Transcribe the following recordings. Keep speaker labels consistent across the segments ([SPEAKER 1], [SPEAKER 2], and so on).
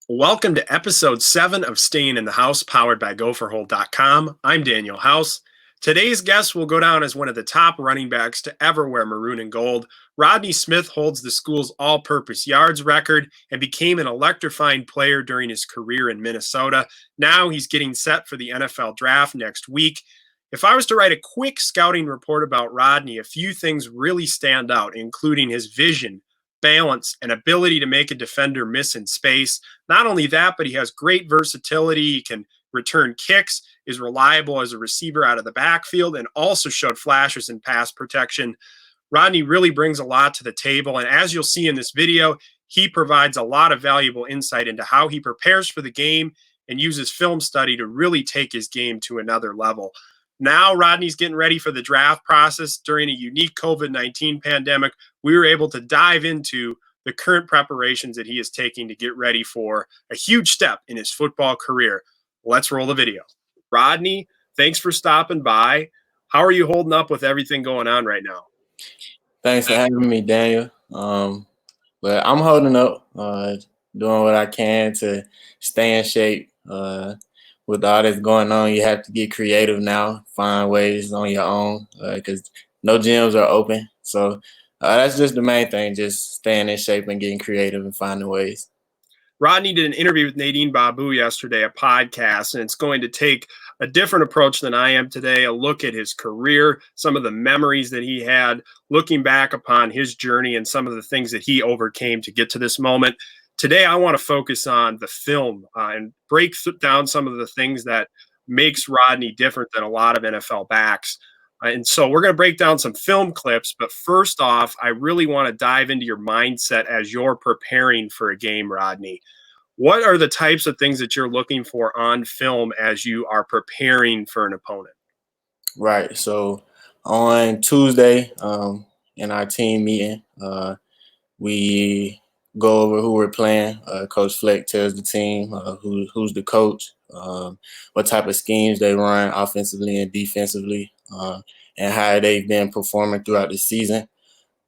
[SPEAKER 1] Welcome to episode 7 of Staying in the House, powered by Gopherhole.com. I'm Daniel House. Today's guest will go down as one of the top running backs to ever wear maroon and gold. Rodney Smith holds the school's all-purpose yards record and became an electrifying player during his career in Minnesota. Now he's getting set for the NFL draft next week. If I was to write a quick scouting report about Rodney, a few things really stand out, including his vision, balance, and ability to make a defender miss in space. Not only that, but he has great versatility. He can return kicks, is reliable as a receiver out of the backfield, and also showed flashes in pass protection. Rodney really brings a lot to the table. And as you'll see in this video, he provides a lot of valuable insight into how he prepares for the game and uses film study to really take his game to another level. Now, Rodney's getting ready for the draft process. During a unique COVID-19 pandemic, we were able to dive into the current preparations that he is taking to get ready for a huge step in his football career. Let's roll the video. Rodney, thanks for stopping by. How are you holding up with everything going on right now?
[SPEAKER 2] Thanks for having me, Daniel. But I'm holding up, doing what I can to stay in shape. With all that's going on, you have to get creative now, find ways on your own because no gyms are open. So that's just the main thing, just staying in shape and getting creative and finding ways.
[SPEAKER 1] Rodney did an interview with Nadine Babu yesterday, a podcast, and it's going to take a different approach than I am today, a look at his career, some of the memories that he had, looking back upon his journey and some of the things that he overcame to get to this moment. Today, I want to focus on the film and break down some of the things that makes Rodney different than a lot of NFL backs. And so we're going to break down some film clips. But first off, I really want to dive into your mindset as you're preparing for a game, Rodney. What are the types of things that you're looking for on film as you are preparing for an opponent?
[SPEAKER 2] Right. So on Tuesday, in our team meeting, we go over who we're playing. Coach Fleck tells the team who's the coach, what type of schemes they run offensively and defensively, and how they've been performing throughout the season.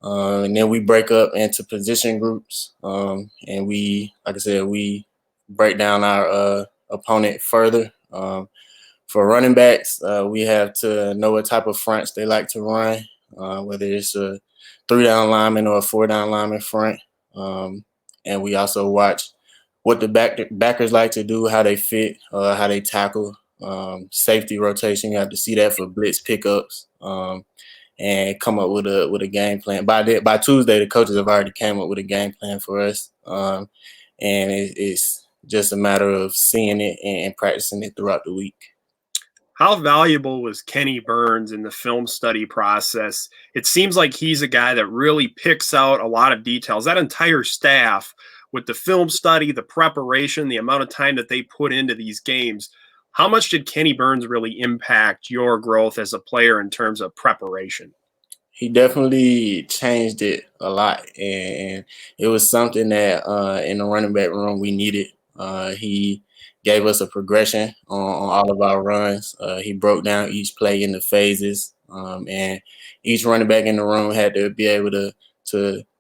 [SPEAKER 2] And then we break up into position groups, and we break down our opponent further. For running backs, we have to know what type of fronts they like to run, whether it's a 3-down lineman or a 4-down lineman front. And we also watch what the backers like to do, how they fit, how they tackle, safety rotation. You have to see that for blitz pickups, and come up with a game plan. By Tuesday, the coaches have already came up with a game plan for us, and it's just a matter of seeing it and practicing it throughout the week.
[SPEAKER 1] How valuable was Kenny Burns in the film study process? It seems like he's a guy that really picks out a lot of details. That entire staff, with the film study, the preparation, the amount of time that they put into these games, how much did Kenny Burns really impact your growth as a player in terms of preparation?
[SPEAKER 2] He definitely changed it a lot, and it was something that in the running back room we needed. He gave us a progression on all of our runs. He broke down each play into phases, and each running back in the room had to be able to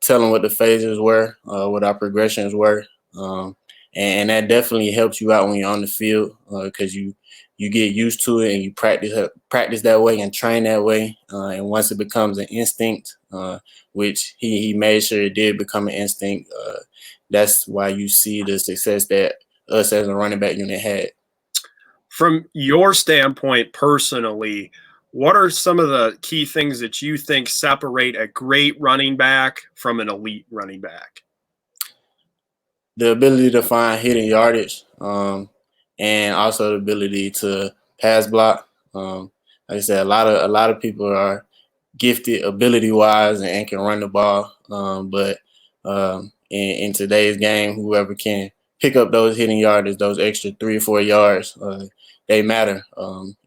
[SPEAKER 2] tell them what the phases were, what our progressions were, and that definitely helps you out when you're on the field because you get used to it and you practice that way and train that way. And once it becomes an instinct, which he made sure it did become an instinct, that's why you see the success that us as a running back unit had.
[SPEAKER 1] From your standpoint personally, what are some of the key things that you think separate a great running back from an elite running back?
[SPEAKER 2] The ability to find hidden yardage, and also the ability to pass block. Like I said, a lot of people are gifted ability wise and can run the ball, but in today's game, whoever can pick up those hidden yardage, those extra 3 or 4 yards, they matter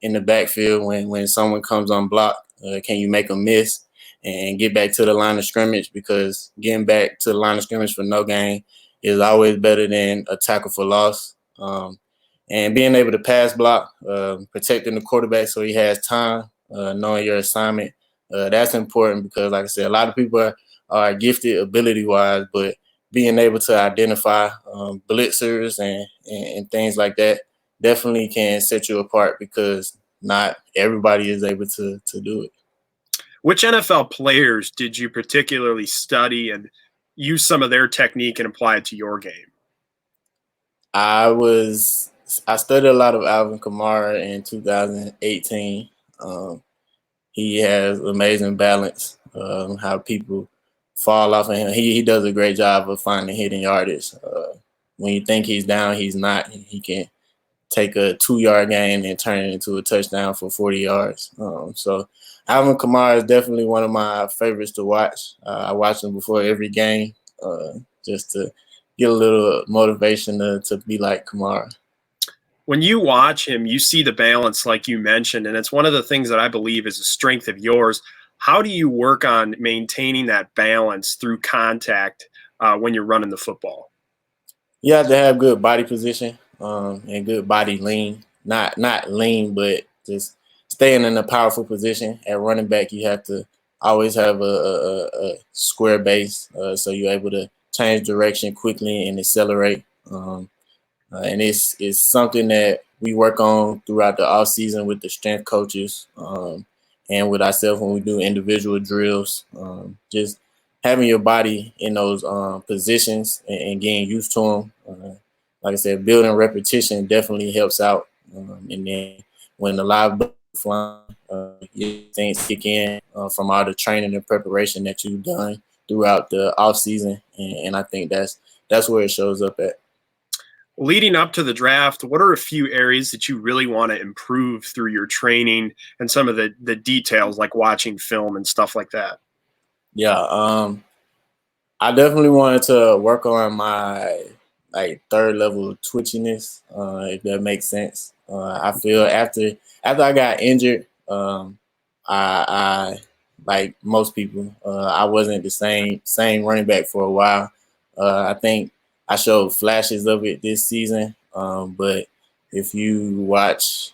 [SPEAKER 2] in the backfield. When someone comes on block, can you make a miss and get back to the line of scrimmage? Because getting back to the line of scrimmage for no gain is always better than a tackle for loss. And being able to pass block, protecting the quarterback so he has time, knowing your assignment, that's important because, like I said, a lot of people are gifted ability-wise, but being able to identify blitzers and things like that definitely can set you apart because not everybody is able to do it.
[SPEAKER 1] Which NFL players did you particularly study and use some of their technique and apply it to your game?
[SPEAKER 2] I studied a lot of Alvin Kamara in 2018. Um, he has amazing balance. How people fall off of him. He does a great job of finding hidden yardage. When you think he's down, he's not. He can take a 2 yard gain and turn it into a touchdown for 40 yards. So Alvin Kamara is definitely one of my favorites to watch. I watch him before every game just to get a little motivation to be like Kamara.
[SPEAKER 1] When you watch him, you see the balance, like you mentioned, and it's one of the things that I believe is a strength of yours. How do you work on maintaining that balance through contact when you're running the football?
[SPEAKER 2] You have to have good body position and good body lean. Not lean, but just staying in a powerful position. At running back, you have to always have a square base, so you're able to change direction quickly and accelerate. And it's something that we work on throughout the off season with the strength coaches and with ourselves when we do individual drills. Just having your body in those positions and getting used to them. Like I said, building repetition definitely helps out. And then when the live ball is flying, things kick in from all the training and preparation that you've done throughout the off season, and I think that's where it shows up at.
[SPEAKER 1] Leading up to the draft, what are a few areas that you really want to improve through your training and some of the details like watching film and stuff like that?
[SPEAKER 2] Yeah, I definitely wanted to work on my like third level twitchiness, if that makes sense. I feel after I got injured, I like most people, I wasn't the same running back for a while. I think I showed flashes of it this season, but if you watch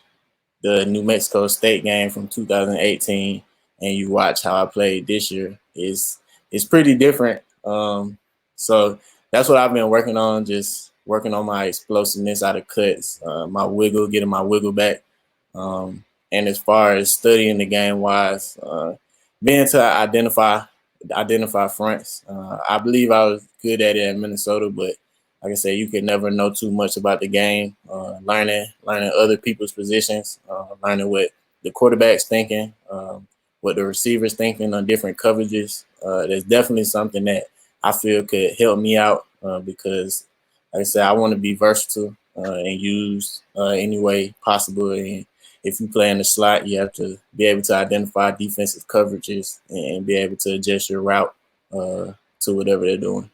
[SPEAKER 2] the New Mexico State game from 2018 and you watch how I played this year, it's pretty different. So that's what I've been working on, just working on my explosiveness out of cuts, my wiggle, getting my wiggle back. And as far as studying the game wise, being to identify fronts. I believe I was good at it at Minnesota, but like I said, you could never know too much about the game. Learning other people's positions, learning what the quarterback's thinking, what the receivers thinking on different coverages. There's definitely something that I feel could help me out because, like I said, I want to be versatile and used any way possible. And if you play in the slot, you have to be able to identify defensive coverages and be able to adjust your route to whatever they're doing.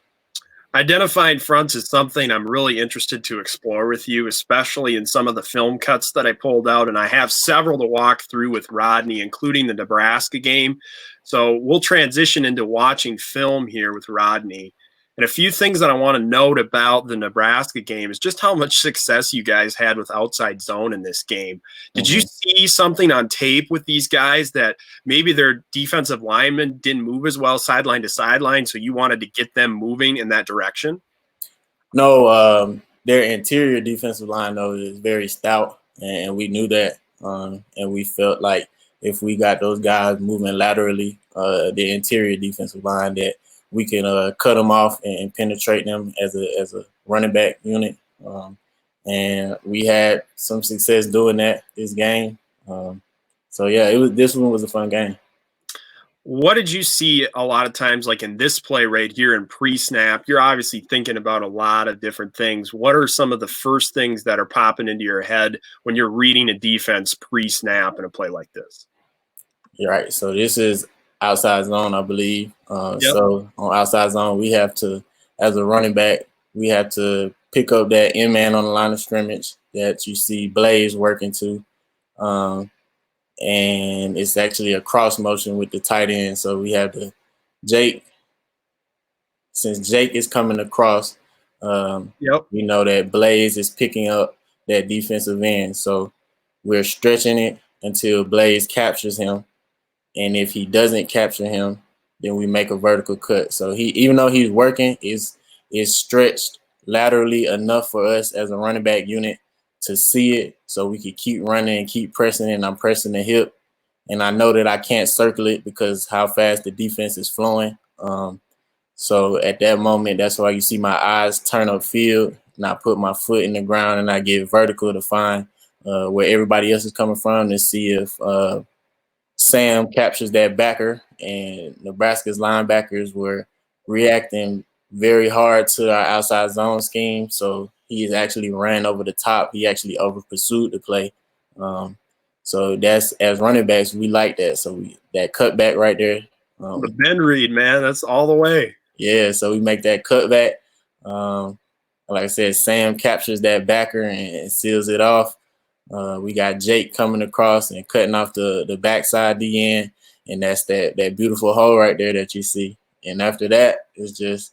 [SPEAKER 1] Identifying fronts is something I'm really interested to explore with you, especially in some of the film cuts that I pulled out. And I have several to walk through with Rodney, including the Nebraska game. So we'll transition into watching film here with Rodney. And a few things that I want to note about the Nebraska game is just how much success you guys had with outside zone in this game. Did you see something on tape with these guys that maybe their defensive linemen didn't move as well sideline to sideline, so you wanted to get them moving in that direction?
[SPEAKER 2] No, their interior defensive line though is very stout, and we knew that, and we felt like if we got those guys moving laterally, the interior defensive line, that we can cut them off and penetrate them as a running back unit. And we had some success doing that this game. So yeah, this one was a fun game.
[SPEAKER 1] What did you see a lot of times, like in this play right here in pre-snap? You're obviously thinking about a lot of different things. What are some of the first things that are popping into your head when you're reading a defense pre-snap in a play like this?
[SPEAKER 2] You're right. So this is outside zone, I believe.
[SPEAKER 1] Yep.
[SPEAKER 2] So on outside zone, we have to, as a running back, we have to pick up that in man on the line of scrimmage that you see Blaze working to. And it's actually a cross motion with the tight end. So we have to since Jake is coming across, we know that Blaze is picking up that defensive end. So we're stretching it until Blaze captures him. And if he doesn't capture him, then we make a vertical cut. So even though he's working, it's is stretched laterally enough for us as a running back unit to see it, so we could keep running and keep pressing. And I'm pressing the hip, and I know that I can't circle it because how fast the defense is flowing. So at that moment, that's why you see my eyes turn upfield, and I put my foot in the ground and I get vertical to find where everybody else is coming from to see if Sam captures that backer. And Nebraska's linebackers were reacting very hard to our outside zone scheme, so he actually ran over the top. He actually over pursued the play. So that's, as running backs, we like that. So that cutback right there.
[SPEAKER 1] The bend read, man, that's all the way.
[SPEAKER 2] Yeah, so we make that cutback. Like I said, Sam captures that backer and seals it off. We got Jake coming across and cutting off the backside DN, and that's that beautiful hole right there that you see. And after that, it's just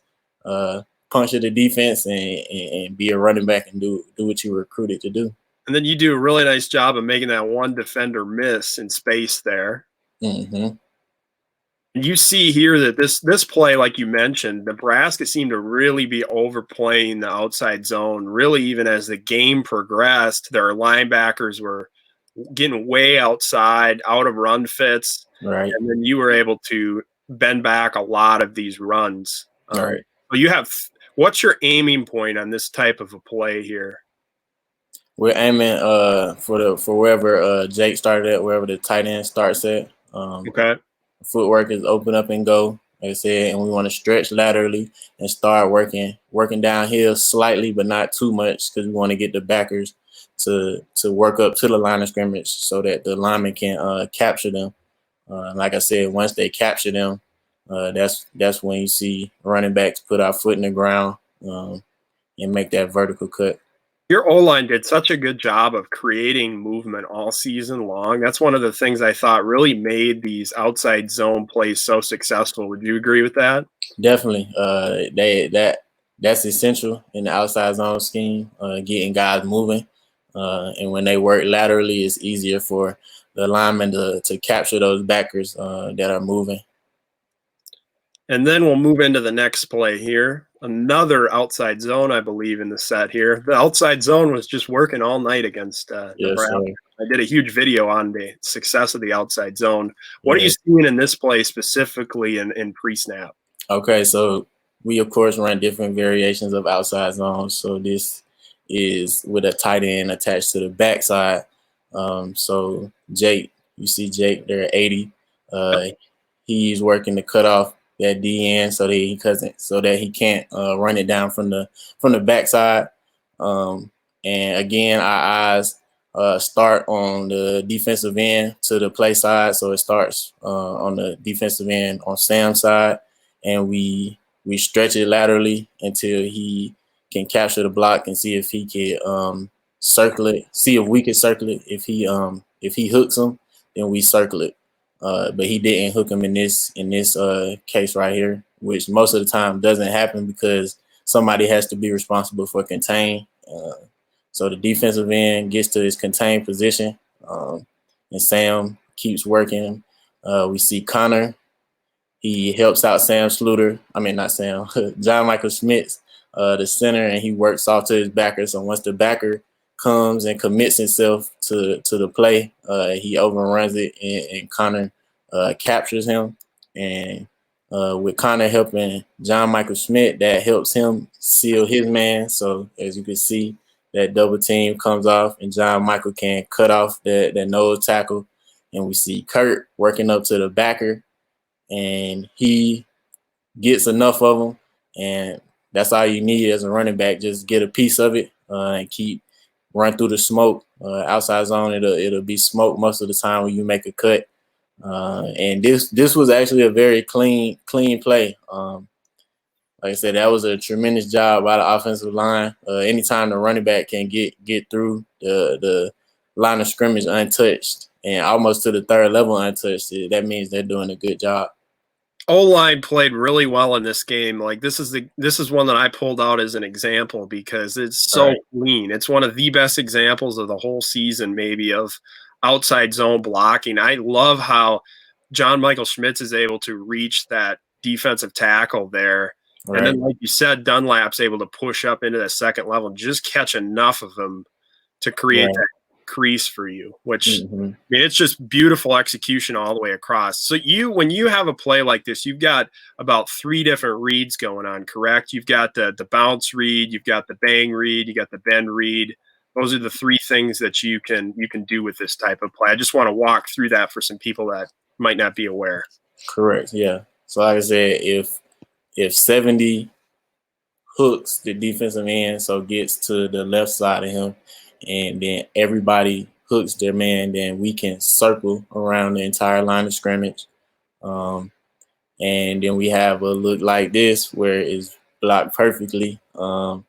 [SPEAKER 2] puncture the defense and be a running back and do what you were recruited to do.
[SPEAKER 1] And then you do a really nice job of making that one defender miss in space there.
[SPEAKER 2] Mm-hmm.
[SPEAKER 1] You see here that this play, like you mentioned, Nebraska seemed to really be overplaying the outside zone. Really, even as the game progressed, their linebackers were getting way outside, out of run fits,
[SPEAKER 2] Right.
[SPEAKER 1] and then you were able to bend back a lot of these runs.
[SPEAKER 2] Right.
[SPEAKER 1] So you have, what's your aiming point on this type of a play here?
[SPEAKER 2] We're aiming for wherever Jake started at, wherever the tight end starts at.
[SPEAKER 1] Okay.
[SPEAKER 2] Footwork is open up and go, like I said, and we want to stretch laterally and start working downhill slightly, but not too much, because we want to get the backers to work up to the line of scrimmage so that the linemen can capture them. Like I said, once they capture them, that's when you see running backs put our foot in the ground and make that vertical cut.
[SPEAKER 1] Your O-line did such a good job of creating movement all season long. That's one of the things I thought really made these outside zone plays so successful. Would you agree with that?
[SPEAKER 2] Definitely. That's essential in the outside zone scheme, getting guys moving. And when they work laterally, it's easier for the linemen to capture those backers that are moving.
[SPEAKER 1] And then we'll move into the next play here. Another outside zone, I believe, in the set here. The outside zone was just working all night against Nebraska.
[SPEAKER 2] Sir.
[SPEAKER 1] I did a huge video on the success of the outside zone. What are you seeing in this play specifically in pre-snap?
[SPEAKER 2] Okay, so we, of course, run different variations of outside zones. So this is with a tight end attached to the backside. So Jake, you see Jake there at 80. He's working to cut off that DN so that he can't run it down from the backside. And again, our eyes start on the defensive end to the play side. So it starts on the defensive end on Sam's side, and we stretch it laterally until he can capture the block and see if he can circle it. See if we can circle it. If he hooks him, then we circle it. But he didn't hook him in this case right here, which most of the time doesn't happen because somebody has to be responsible for contain. So the defensive end gets to his contained position, and Sam keeps working. We see Connor. He helps out Sam Sluter. I mean, not Sam. John Michael Schmitz, the center, and he works off to his backer. So once the backer comes and commits himself to the play, he overruns it, and Connor captures him. And with Connor helping John Michael Schmidt, that helps him seal his man. So as you can see, that double team comes off, and John Michael can cut off that nose tackle. And we see Kurt working up to the backer, and he gets enough of them. And that's all you need as a running back. Just get a piece of it and keep run through the smoke. Outside zone, it'll be smoke most of the time when you make a cut. And this was actually a very clean play. Like I said, that was a tremendous job by the offensive line. Anytime the running back can get through the line of scrimmage untouched and almost to the third level untouched, that means they're doing a good job.
[SPEAKER 1] O-line played really well in this game. Like this is one that I pulled out as an example because it's so clean. It's one of the best examples of the whole season, maybe, of outside zone blocking. I love how John Michael Schmitz is able to reach that defensive tackle there And
[SPEAKER 2] Right.
[SPEAKER 1] then, like you said, Dunlap's able to push up into the second level, just catch enough of them to create
[SPEAKER 2] Right.
[SPEAKER 1] that crease for you, which
[SPEAKER 2] Hmm.
[SPEAKER 1] I mean, it's just beautiful execution all the way across. So when you have a play like this, you've got about three different reads going on, correct? You've got the bounce read, you've got the bang read, you got the bend read. Those are the three things that you can do with this type of play. I just want to walk through that for some people that might not be aware.
[SPEAKER 2] Correct. Yeah. So like I said, if 70 hooks the defensive end, so gets to the left side of him, and then everybody hooks their man, then we can circle around the entire line of scrimmage. Um, and then we have a look like this where it's blocked perfectly. And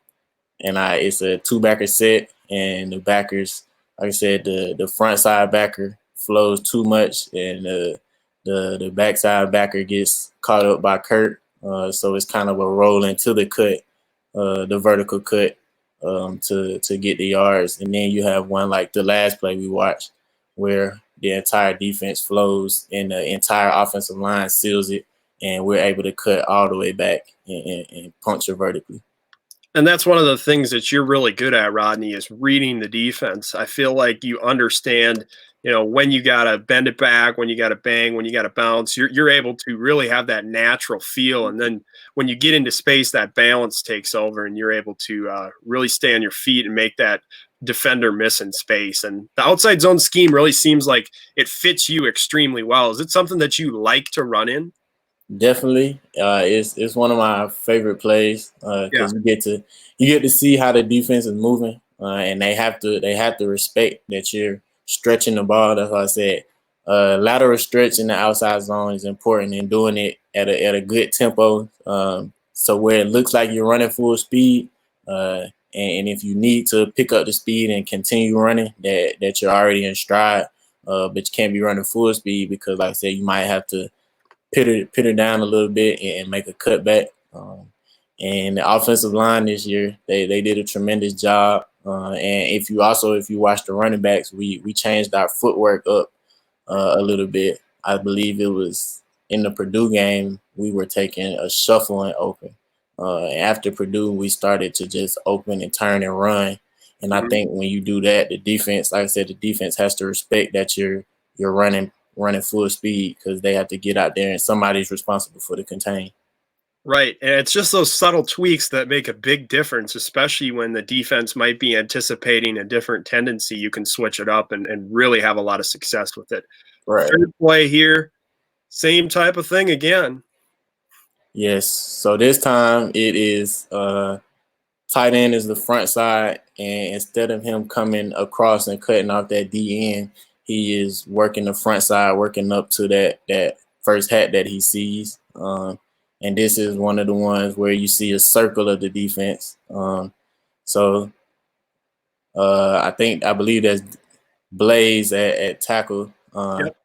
[SPEAKER 2] it's a two backer set, and the backers, like I said, the front side backer flows too much, and the backside backer gets caught up by Kurt. So it's kind of a roll into the cut, the vertical cut, to get the yards. And then you have one like the last play we watched, where the entire defense flows and the entire offensive line seals it, and we're able to cut all the way back and puncture vertically.
[SPEAKER 1] And that's one of the things that you're really good at, Rodney, is reading the defense. I feel like you understand, when you got to bend it back, when you got to bang, when you got to bounce. You're able to really have that natural feel. And then when you get into space, that balance takes over and you're able to really stay on your feet and make that defender miss in space. And the outside zone scheme really seems like it fits you extremely well. Is it something that you like to run in?
[SPEAKER 2] Definitely, it's one of my favorite plays
[SPEAKER 1] Yeah.
[SPEAKER 2] because you get to see how the defense is moving, and they have to respect that you're stretching the ball. That's why I said lateral stretch in the outside zone is important, and doing it at a good tempo, so where it looks like you're running full speed, and if you need to pick up the speed and continue running, that you're already in stride, but you can't be running full speed because, like I said, you might have to pit her down a little bit and make a cutback. And the offensive line this year, they did a tremendous job. And if you watch the running backs, we changed our footwork up a little bit. I believe it was in the Purdue game we were taking a shuffle and open. After Purdue, we started to just open and turn and run. And I
[SPEAKER 1] Mhm.
[SPEAKER 2] think when you do that, the defense, like I said, the defense has to respect that you're running full speed because they have to get out there and somebody's responsible for the contain.
[SPEAKER 1] Right. And it's just those subtle tweaks that make a big difference, especially when the defense might be anticipating a different tendency. You can switch it up and really have a lot of success with it.
[SPEAKER 2] Right.
[SPEAKER 1] Third play here, same type of thing again.
[SPEAKER 2] Yes. So this time it is tight end is the front side, and instead of him coming across and cutting off that D end, he is working the front side, working up to that first hat that he sees. And this is one of the ones where you see a circle of the defense. So I believe that's Blaze at tackle,
[SPEAKER 1] Yep.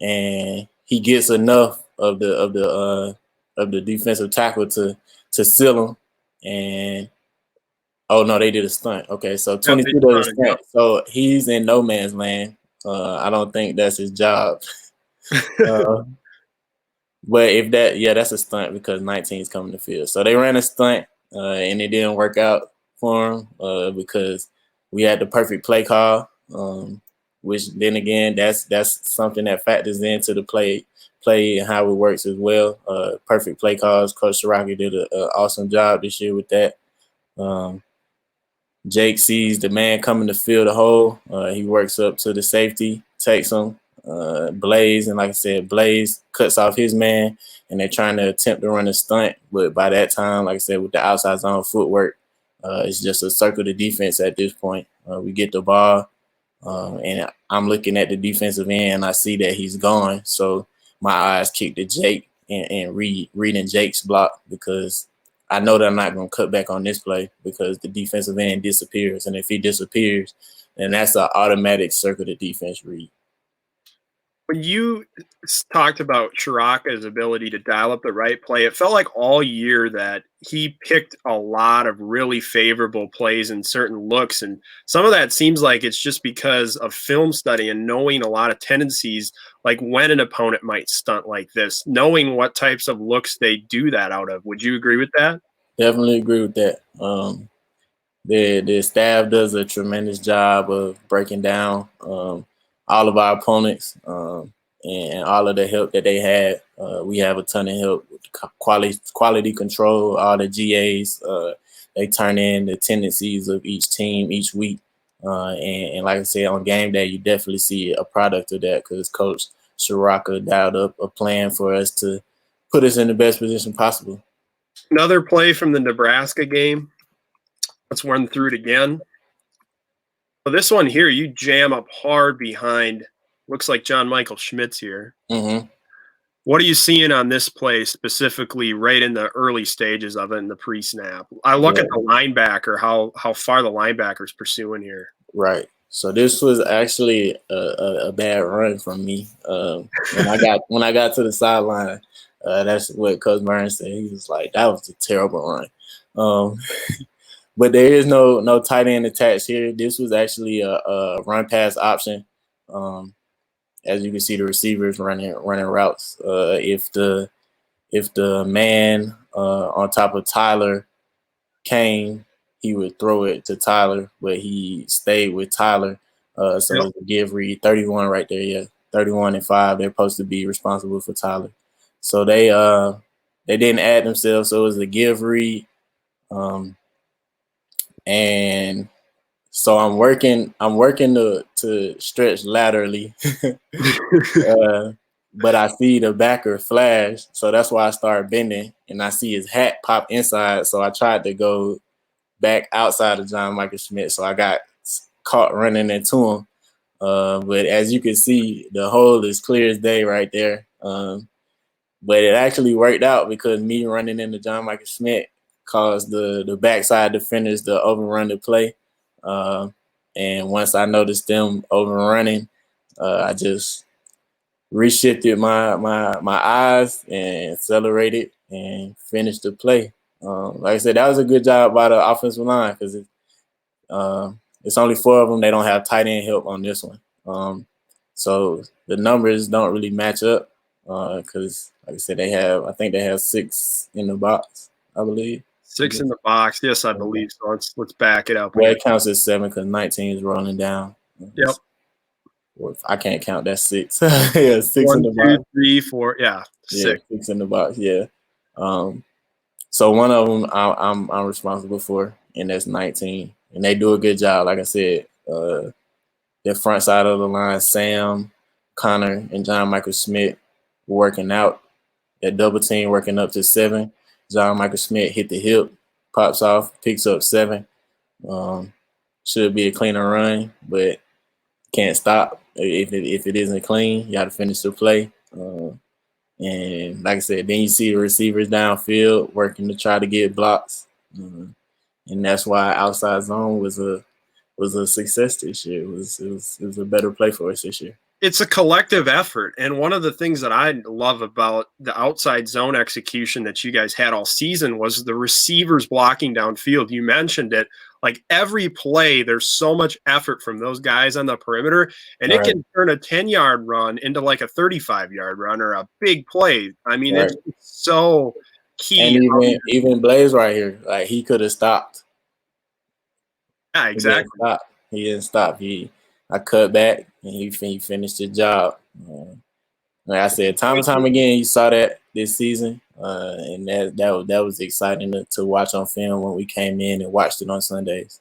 [SPEAKER 2] and he gets enough of the defensive tackle to seal him. And oh no, they did a stunt. Okay, so
[SPEAKER 1] Yep. They
[SPEAKER 2] 22 does a
[SPEAKER 1] yep.
[SPEAKER 2] stunt, so he's in no man's land. I don't think that's his job. Uh, but if that, yeah, that's a stunt because 19 is coming to field. So they ran a stunt, and it didn't work out for him because we had the perfect play call. Which then again, that's something that factors into the play and how it works as well. Perfect play calls. Coach Shiraki did an awesome job this year with that. Um, Jake sees the man coming to fill the hole. He works up to the safety, takes him. Blaze, and like I said, Blaze cuts off his man, and they're trying to attempt to run a stunt. But by that time, like I said, with the outside zone footwork, it's just a circle the defense at this point. We get the ball, and I'm looking at the defensive end, and I see that he's gone. So my eyes kick to Jake and reading Jake's block because I know that I'm not going to cut back on this play because the defensive end disappears. And if he disappears, then that's an automatic circle the defense read.
[SPEAKER 1] When you talked about Shiraka's ability to dial up the right play, it felt like all year that he picked a lot of really favorable plays and certain looks. And some of that seems like it's just because of film study and knowing a lot of tendencies, like when an opponent might stunt like this, knowing what types of looks they do that out of. Would you agree with that?
[SPEAKER 2] Definitely agree with that. The staff does a tremendous job of breaking down all of our opponents and all of the help that they had. We have a ton of help with quality control. All the GAs they turn in the tendencies of each team each week, and like I said, on game day, you definitely see a product of that because Coach Shiraka dialed up a plan for us to put us in the best position possible.
[SPEAKER 1] Another play from the Nebraska game. Let's run through it again. So this one here, you jam up hard behind. Looks like John Michael Schmitz here.
[SPEAKER 2] Mm-hmm.
[SPEAKER 1] What are you seeing on this play specifically right in the early stages of it in the pre-snap? I look at the linebacker, how far the linebacker's pursuing here.
[SPEAKER 2] Right. So this was actually a bad run from me. When I got to the sideline, that's what Coach Burns said. He was like, "That was a terrible run." Um, but there is no tight end attached here. This was actually a run pass option. As you can see, the receivers running routes. If the man on top of Tyler came, he would throw it to Tyler, but he stayed with Tyler. So
[SPEAKER 1] Yep.
[SPEAKER 2] it's a give read 31 right there. Yeah, 31 and 5. They're supposed to be responsible for Tyler. So they didn't add themselves. So it was a give read. And so I'm working to stretch laterally. But I see the backer flash, so that's why I started bending, and I see his hat pop inside. So I tried to go back outside of John Michael Schmidt, so I got caught running into him. But as you can see, the hole is clear as day right there. But it actually worked out because me running into John Michael Schmidt caused the backside defenders to overrun the play. And once I noticed them overrunning, I just reshifted my eyes and accelerated and finished the play. Like I said, that was a good job by the offensive line because it's only 4 of them. They don't have tight end help on this one. So the numbers don't really match up because, like I said, I think they have 6 in the box, I believe.
[SPEAKER 1] 6 in the box. Yes, I believe so. Let's back it up.
[SPEAKER 2] Well, it counts as 7 because 19 is rolling down.
[SPEAKER 1] Yep.
[SPEAKER 2] If I can't count, that's 6. Yeah, 6
[SPEAKER 1] 1,
[SPEAKER 2] in the
[SPEAKER 1] 2,
[SPEAKER 2] box.
[SPEAKER 1] 3, 4. Yeah, 6.
[SPEAKER 2] Yeah, 6 in the box. Yeah. So one of them I'm responsible for, and that's 19. And they do a good job. Like I said, the front side of the line, Sam, Connor, and John Michael Smith working out. That double team working up to 7. John Michael Smith hit the hip, pops off, picks up 7. Should be a cleaner run, but can't stop. If it isn't clean, you got to finish the play. And like I said, then you see the receivers downfield working to try to get blocks, and that's why outside zone was a success this year. It was a better play for us this year.
[SPEAKER 1] It's a collective effort. And one of the things that I love about the outside zone execution that you guys had all season was the receivers blocking downfield. You mentioned it. Like every play, there's so much effort from those guys on the perimeter, and it can turn a 10-yard run into like a 35-yard run or a big play. I mean, it's so key.
[SPEAKER 2] And even Blaze right here, like he could have stopped.
[SPEAKER 1] Yeah, exactly.
[SPEAKER 2] He didn't stop. I cut back and he finished the job. Like I said, time and time again, you saw that this season, and that was exciting to watch on film when we came in and watched it on Sundays.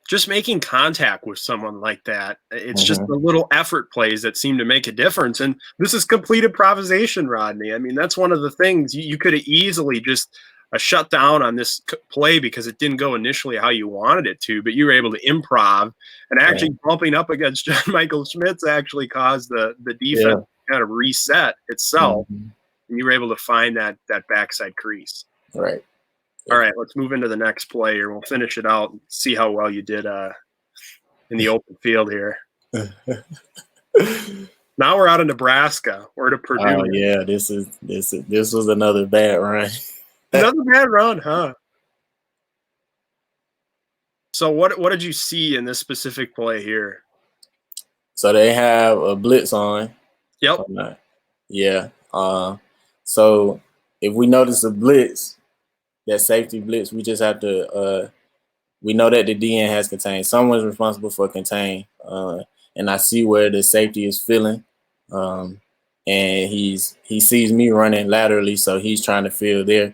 [SPEAKER 1] Just making contact with someone like that, it's just the little effort plays that seem to make a difference. And this is complete improvisation, Rodney. I mean, that's one of the things you could have easily just shut down on this play because it didn't go initially how you wanted it to, but you were able to improv, and actually bumping up against John Michael Schmitz actually caused the defense to kind of reset itself, and you were able to find that backside crease.
[SPEAKER 2] Right.
[SPEAKER 1] All right, let's move into the next play, or we'll finish it out and see how well you did in the open field here. Now we're out of Nebraska. We're to Purdue.
[SPEAKER 2] Oh yeah, this was another bad run.
[SPEAKER 1] Another bad run, huh? So what did you see in this specific play here?
[SPEAKER 2] So they have a blitz on.
[SPEAKER 1] Yep.
[SPEAKER 2] Yeah. So if we notice a blitz, that safety blitz, we just have to we know that the DN has contained. Someone's responsible for contain. And I see where the safety is feeling. And he sees me running laterally, so he's trying to fill there.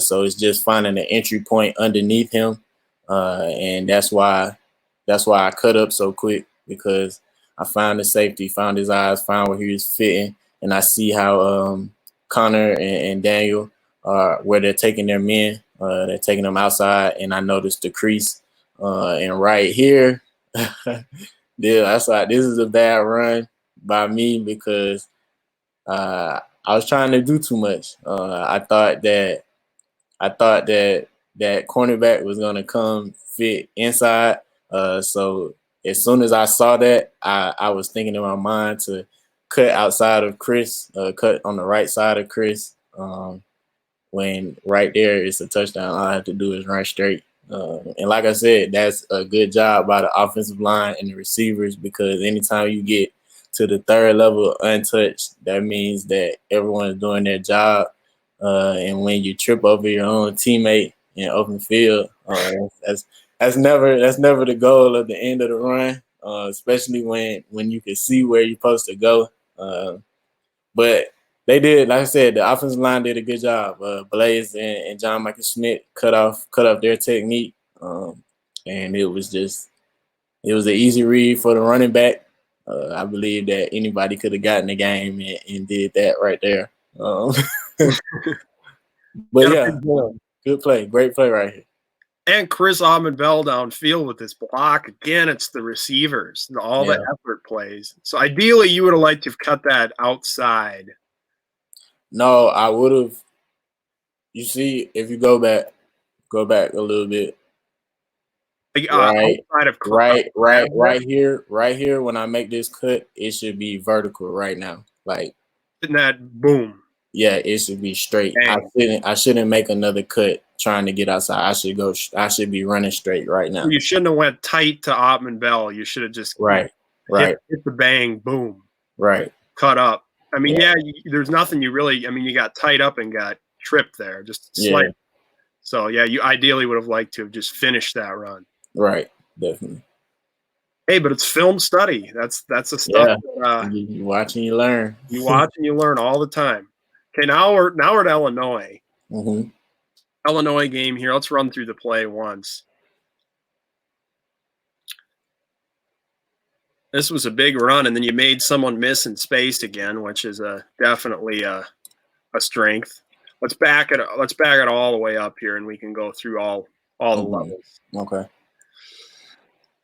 [SPEAKER 2] So it's just finding an entry point underneath him. And that's why I cut up so quick, because I found the safety, found his eyes, found where he was fitting, and I see how Connor and Daniel where they're taking their men. They're taking them outside, and I noticed the crease. And right here, yeah, I saw this is a bad run by me, because I was trying to do too much. I thought that that cornerback was gonna come fit inside. So as soon as I saw that, I was thinking in my mind to cut outside of Chris, cut on the right side of Chris. When right there it's a touchdown, all I have to do is run straight. And like I said, that's a good job by the offensive line and the receivers, because anytime you get to the third level untouched, that means that everyone's doing their job. And when you trip over your own teammate in open field, that's never the goal of the end of the run, especially when you can see where you're supposed to go. But they did, like I said, the offensive line did a good job. Blaze and John Michael Schmidt cut off their technique, and it was an easy read for the running back. I believe that anybody could have gotten the game and did that right there. But yeah, good play, great play right here.
[SPEAKER 1] And Chris Bell downfield with this block. Again, it's the receivers, all the effort plays. So ideally, you would have liked to have cut that outside.
[SPEAKER 2] No, I would have. You see, if you go back a little bit. Right here. When I make this cut, it should be vertical right now. Like,
[SPEAKER 1] isn't that boom?
[SPEAKER 2] Yeah, it should be straight. I shouldn't make another cut trying to get outside. I should be running straight right now.
[SPEAKER 1] You shouldn't have went tight to Bell. You should have just
[SPEAKER 2] hit
[SPEAKER 1] the bang, boom,
[SPEAKER 2] cut
[SPEAKER 1] up. I mean, there's nothing you really. I mean, you got tied up and got tripped there, just slight. So yeah, you ideally would have liked to have just finished that run.
[SPEAKER 2] Right, definitely.
[SPEAKER 1] Hey, but it's film study. That's the stuff.
[SPEAKER 2] You watch and you learn.
[SPEAKER 1] You watch and you learn all the time. Okay, now we're at Illinois.
[SPEAKER 2] Mm-hmm.
[SPEAKER 1] Illinois game here. Let's run through the play once. This was a big run, and then you made someone miss in space again, which is definitely a strength. Let's back it all the way up here, and we can go through all the levels.
[SPEAKER 2] Okay.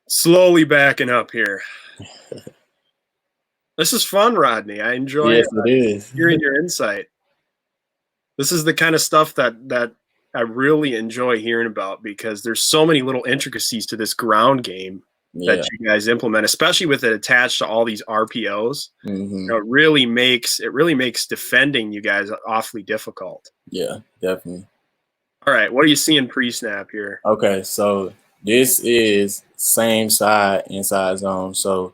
[SPEAKER 1] Slowly backing up here. This is fun, Rodney. I enjoy hearing your insight. This is the kind of stuff that I really enjoy hearing about, because there's so many little intricacies to this ground game that you guys implement, especially with it attached to all these RPOs.
[SPEAKER 2] Mm-hmm.
[SPEAKER 1] You know, it really makes defending you guys awfully difficult.
[SPEAKER 2] Yeah, definitely.
[SPEAKER 1] All right, what are you seeing pre-snap here?
[SPEAKER 2] Okay, so this is same side inside zone. So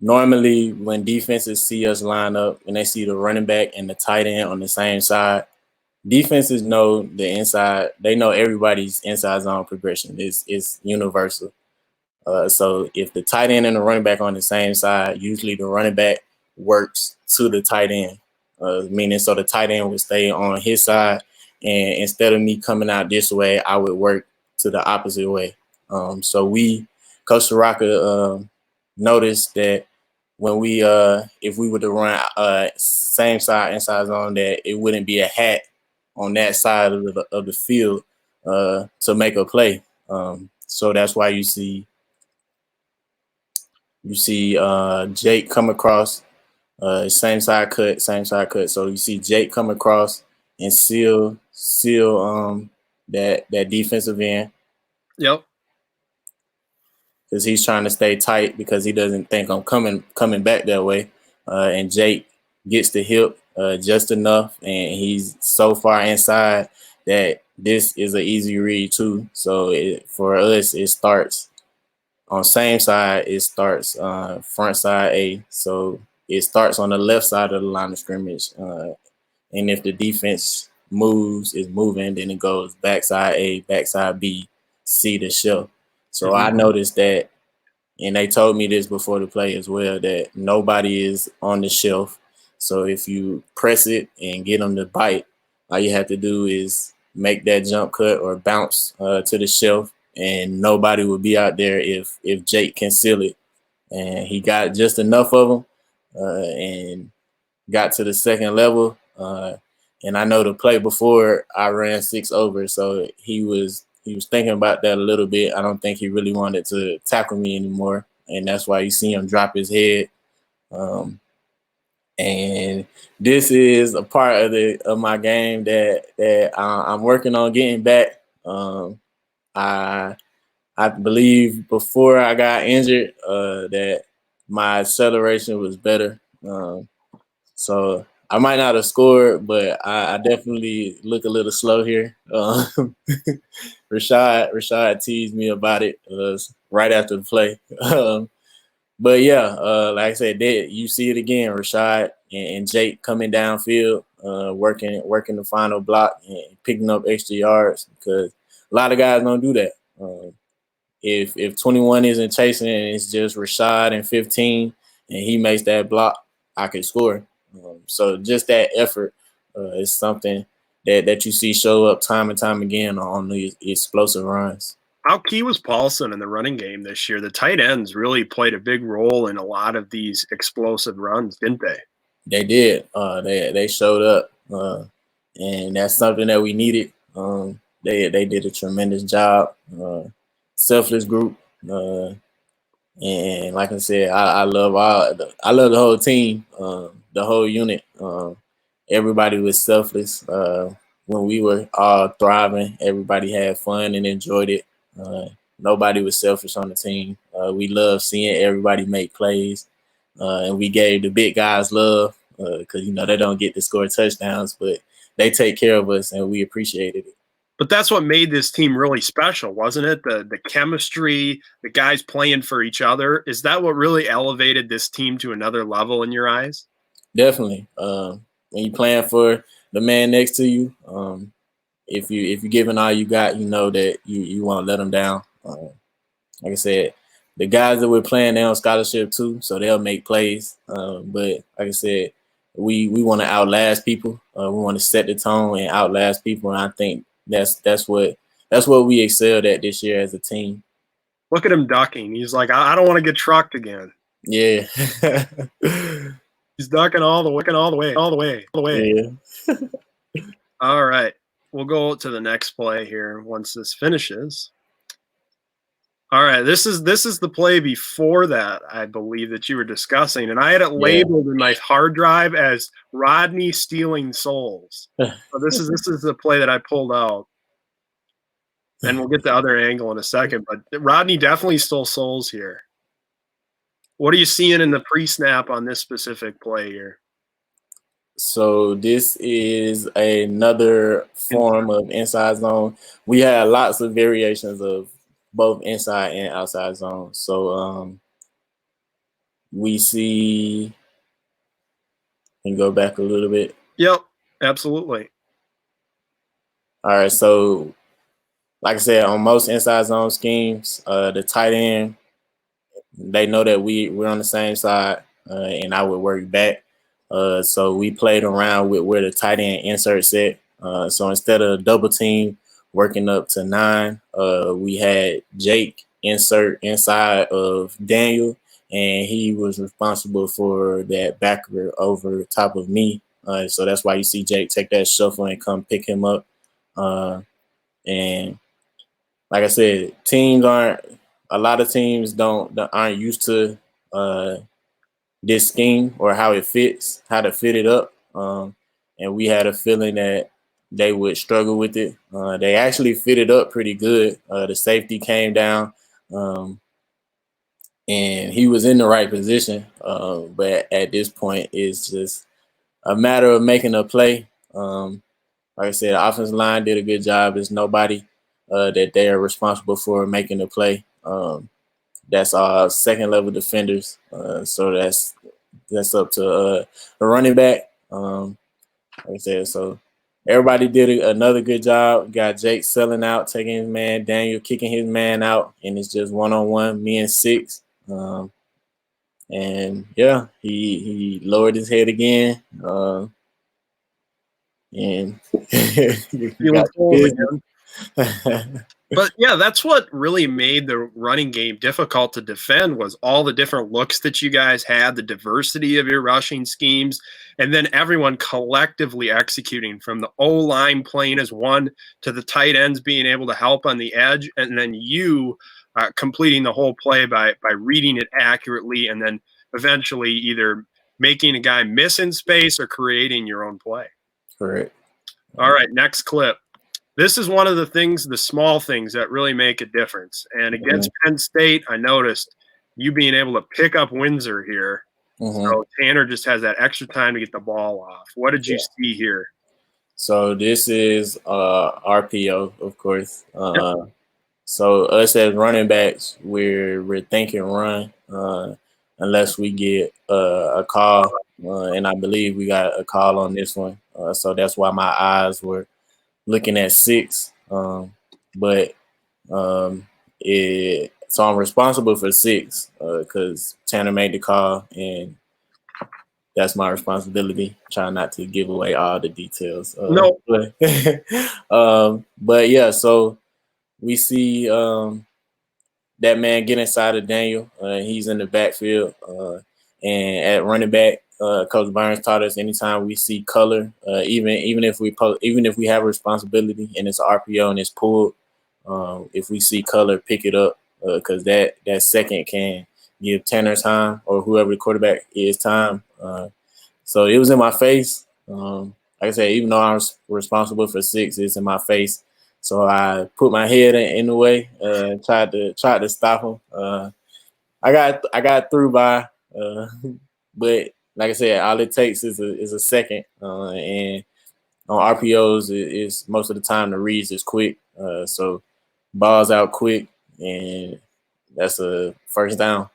[SPEAKER 2] normally when defenses see us line up and they see the running back and the tight end on the same side, defenses know the inside. They know everybody's inside zone progression. It's universal. So if the tight end and the running back on the same side, usually the running back works to the tight end, meaning so the tight end would stay on his side, and instead of me coming out this way, I would work to the opposite way. So Coach Soraka noticed that when if we were to run same side inside zone, that it wouldn't be a hat on that side of the field to make a play. So that's why you see Jake come across, same side cut. So you see Jake come across and seal that defensive end.
[SPEAKER 1] Yep.
[SPEAKER 2] Because he's trying to stay tight, because he doesn't think I'm coming back that way. and Jake gets the hip just enough, and he's so far inside that this is an easy read too. So for us, it starts on same side. It starts front side A. So it starts on the left side of the line of scrimmage, and if the defense is moving, then it goes backside A, backside B, C to shelf. So I noticed that, and they told me this before the play as well, that nobody is on the shelf. So if you press it and get them to bite, all you have to do is make that jump cut or bounce to the shelf, and nobody will be out there if Jake can seal it. And he got just enough of them, and got to the second level. And I know the play before I ran 6 over, so he was thinking about that a little bit. I don't think he really wanted to tackle me anymore, and that's why you see him drop his head. And this is a part of my game that I'm working on getting back. I believe before I got injured that my acceleration was better. So I might not have scored, but I definitely look a little slow here. Rashad teased me about it right after the play. But yeah, like I said, you see it again. Rashad and Jake coming downfield, working the final block and picking up extra yards, because a lot of guys don't do that. If 21 isn't chasing and it's just Rashad and 15 and he makes that block, I can score. So just that effort is something that you see show up time and time again on the explosive runs.
[SPEAKER 1] How key was Paulson in the running game this year? The tight ends really played a big role in a lot of these explosive runs, didn't they?
[SPEAKER 2] They did. They showed up, and that's something that we needed. They did a tremendous job. Selfless group, and like I said, I love the whole team, the whole unit. Everybody was selfless. When we were all thriving, everybody had fun and enjoyed it. Nobody was selfish on the team. We love seeing everybody make plays, and we gave the big guys love because they don't get to score touchdowns, but they take care of us, and we appreciated it.
[SPEAKER 1] But that's what made this team really special, wasn't it? The chemistry, the guys playing for each other. Is that what really elevated this team to another level in your eyes?
[SPEAKER 2] Definitely. When you're playing for the man next to you, if you're giving all you got, you know that you won't let them down. Like I said, the guys that we're playing, they're on scholarship too, so they'll make plays. But like I said, we want to outlast people. We want to set the tone and outlast people, and I think that's what we excelled at this year as a team.
[SPEAKER 1] Look at him ducking. He's like, I don't want to get trucked again.
[SPEAKER 2] Yeah.
[SPEAKER 1] He's ducking all the way.
[SPEAKER 2] Yeah.
[SPEAKER 1] All right. We'll go to the next play here once this finishes. All right, this is the play before that, I believe, that you were discussing, and I had it labeled in my hard drive as Rodney stealing souls. So this is the play that I pulled out, and we'll get the other angle in a second. But Rodney definitely stole souls here. What are you seeing in the pre-snap on this specific play here?
[SPEAKER 2] So this is another form of inside zone. We had lots of variations of both inside and outside zone. So we see, and go back a little bit.
[SPEAKER 1] Yep, absolutely.
[SPEAKER 2] All right, so like I said, on most inside zone schemes, the tight end, they know that we're on the same side, and I would work back. So we played around with where the tight end inserts at. So instead of double team working up to 9, we had Jake insert inside of Daniel, and he was responsible for that backer over top of me. So that's why you see Jake take that shuffle and come pick him up. And like I said, a lot of teams aren't used to this scheme or how to fit it up. And we had a feeling that they would struggle with it. They actually fit it up pretty good. The safety came down and he was in the right position. But at this point, it's just a matter of making a play. Like I said, the offensive line did a good job. There's nobody that they are responsible for making the play. That's our second level defenders. So that's up to the running back. Like I said, so everybody did another good job. Got Jake selling out, taking his man, Daniel kicking his man out, and it's just 1-on-1, me and 6. And yeah, he lowered his head again. And
[SPEAKER 1] Feeling
[SPEAKER 2] got
[SPEAKER 1] cold again.
[SPEAKER 2] busy.
[SPEAKER 1] But yeah, that's what really made the running game difficult to defend was all the different looks that you guys had, the diversity of your rushing schemes, and then everyone collectively executing from the O-line playing as one to the tight ends being able to help on the edge, and then you completing the whole play by reading it accurately and then eventually either making a guy miss in space or creating your own play.
[SPEAKER 2] Correct.
[SPEAKER 1] All right, next clip. This is one of the things, the small things that really make a difference. And against Penn State, I noticed you being able to pick up Windsor here. So Tanner just has that extra time to get the ball off. What did you see here?
[SPEAKER 2] So this is RPO, of course. So us as running backs, we're thinking run unless we get a call, and I believe we got a call on this one. So that's why my eyes were looking at 6. But so I'm responsible for 6 because Tanner made the call, and that's my responsibility. Trying not to give away all the details.
[SPEAKER 1] No.
[SPEAKER 2] But yeah, so we see that man get inside of Daniel. He's in the backfield, and at running back, Coach Burns taught us anytime we see color, even if we have a responsibility and it's RPO and it's pulled, if we see color, pick it up because that second can give Tanner time or whoever the quarterback is time. So it was in my face. Like I said, even though I was responsible for 6, it's in my face. So I put my head in the way and tried to stop him. I got through by, but like I said, all it takes is a second. And on RPOs, is most of the time the reads is quick. So balls out quick, and that's a first down.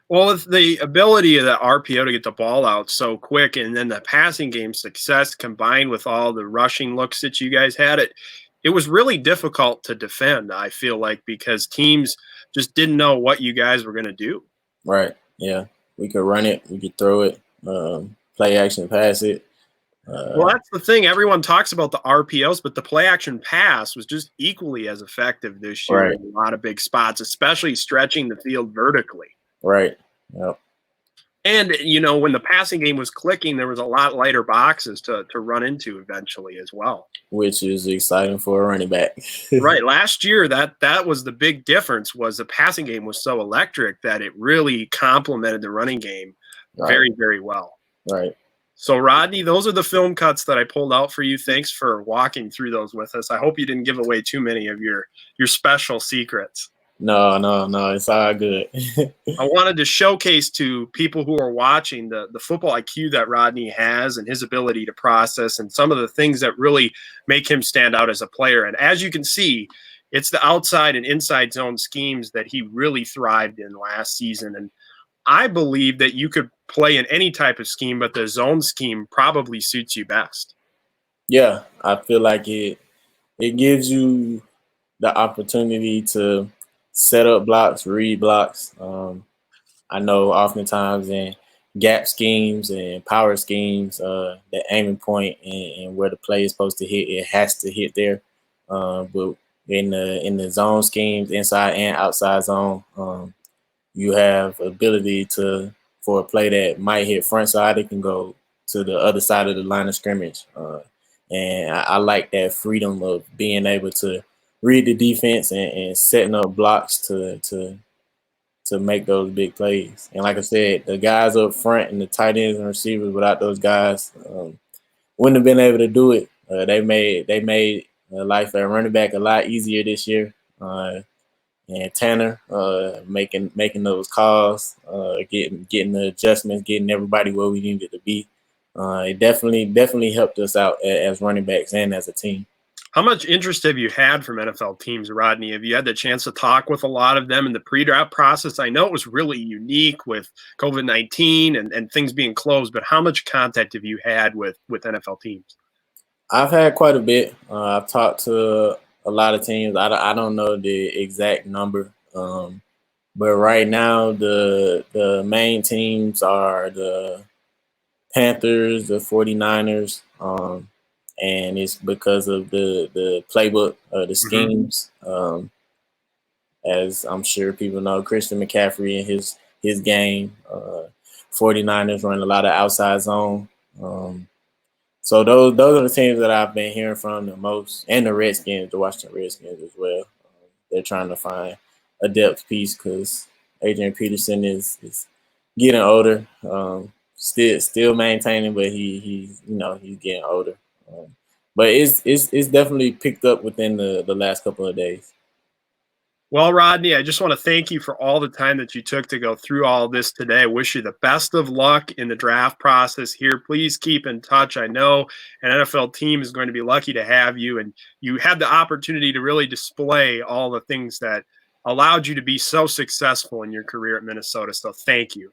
[SPEAKER 1] Well, with the ability of the RPO to get the ball out so quick and then the passing game success combined with all the rushing looks that you guys had, it was really difficult to defend, I feel like, because teams just didn't know what you guys were going to do.
[SPEAKER 2] Right. Yeah. We could run it. We could throw it, play action, pass it.
[SPEAKER 1] Well, that's the thing. Everyone talks about the RPOs, but the play action pass was just equally as effective this year in a lot of big spots, especially stretching the field vertically.
[SPEAKER 2] Right. Yep.
[SPEAKER 1] And, you know, when the passing game was clicking, there was a lot lighter boxes to run into eventually as well.
[SPEAKER 2] Which is exciting for a running back.
[SPEAKER 1] Right. Last year, that was the big difference was the passing game was so electric that it really complemented the running game very, very well.
[SPEAKER 2] Right.
[SPEAKER 1] So, Rodney, those are the film cuts that I pulled out for you. Thanks for walking through those with us. I hope you didn't give away too many of your special secrets.
[SPEAKER 2] No, it's all good.
[SPEAKER 1] I wanted to showcase to people who are watching the football IQ that Rodney has and his ability to process and some of the things that really make him stand out as a player. And as you can see, it's the outside and inside zone schemes that he really thrived in last season. And I believe that you could play in any type of scheme, but the zone scheme probably suits you best.
[SPEAKER 2] Yeah, I feel like it gives you the opportunity to set up blocks, read blocks. I know oftentimes in gap schemes and power schemes, the aiming point and where the play is supposed to hit, it has to hit there. But in the zone schemes, inside and outside zone, you have ability for a play that might hit front side, it can go to the other side of the line of scrimmage. And I like that freedom of being able to read the defense and setting up blocks to make those big plays. And like I said, the guys up front and the tight ends and receivers, without those guys, wouldn't have been able to do it. They made life at running back a lot easier this year. and Tanner making those calls, getting the adjustments, getting everybody where we needed to be. It definitely helped us out as running backs and as a team.
[SPEAKER 1] How much interest have you had from NFL teams, Rodney? Have you had the chance to talk with a lot of them in the pre-draft process? I know it was really unique with COVID-19 and things being closed, but how much contact have you had with NFL teams?
[SPEAKER 2] I've had quite a bit. I've talked to a lot of teams. I don't know the exact number, but right now the main teams are the Panthers, the 49ers, and it's because of the playbook, the
[SPEAKER 1] Mm-hmm.
[SPEAKER 2] schemes. As I'm sure people know, Christian McCaffrey and his game. 49ers run a lot of outside zone. So those are the teams that I've been hearing from the most, and the Redskins, the Washington Redskins as well. They're trying to find a depth piece because Adrian Peterson is getting older. Still maintaining, but he's getting older. But it's definitely picked up within the last couple of days.
[SPEAKER 1] Well, Rodney, I just want to thank you for all the time that you took to go through all of this today. I wish you the best of luck in the draft process here. Please keep in touch. I know an NFL team is going to be lucky to have you, and you had the opportunity to really display all the things that allowed you to be so successful in your career at Minnesota. So thank you.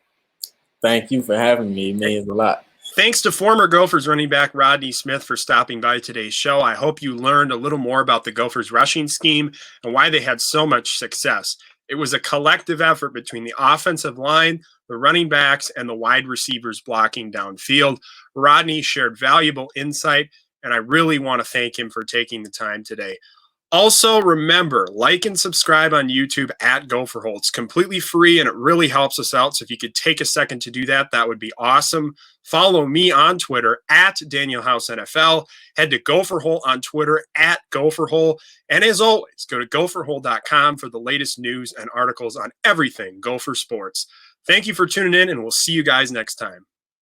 [SPEAKER 2] Thank you for having me. It means a lot.
[SPEAKER 1] Thanks to former Gophers running back Rodney Smith for stopping by today's show. I hope you learned a little more about the Gophers rushing scheme and why they had so much success. It was a collective effort between the offensive line, the running backs, and the wide receivers blocking downfield. Rodney shared valuable insight, and I really want to thank him for taking the time today. Also, remember, like and subscribe on YouTube at Gopher Hole. It's completely free and it really helps us out. So if you could take a second to do that, that would be awesome. Follow me on Twitter at Daniel House NFL. Head to Gopher Hole on Twitter at Gopher Hole. And as always, go to gopherhole.com for the latest news and articles on everything Gopher sports. Thank you for tuning in, and we'll see you guys next time.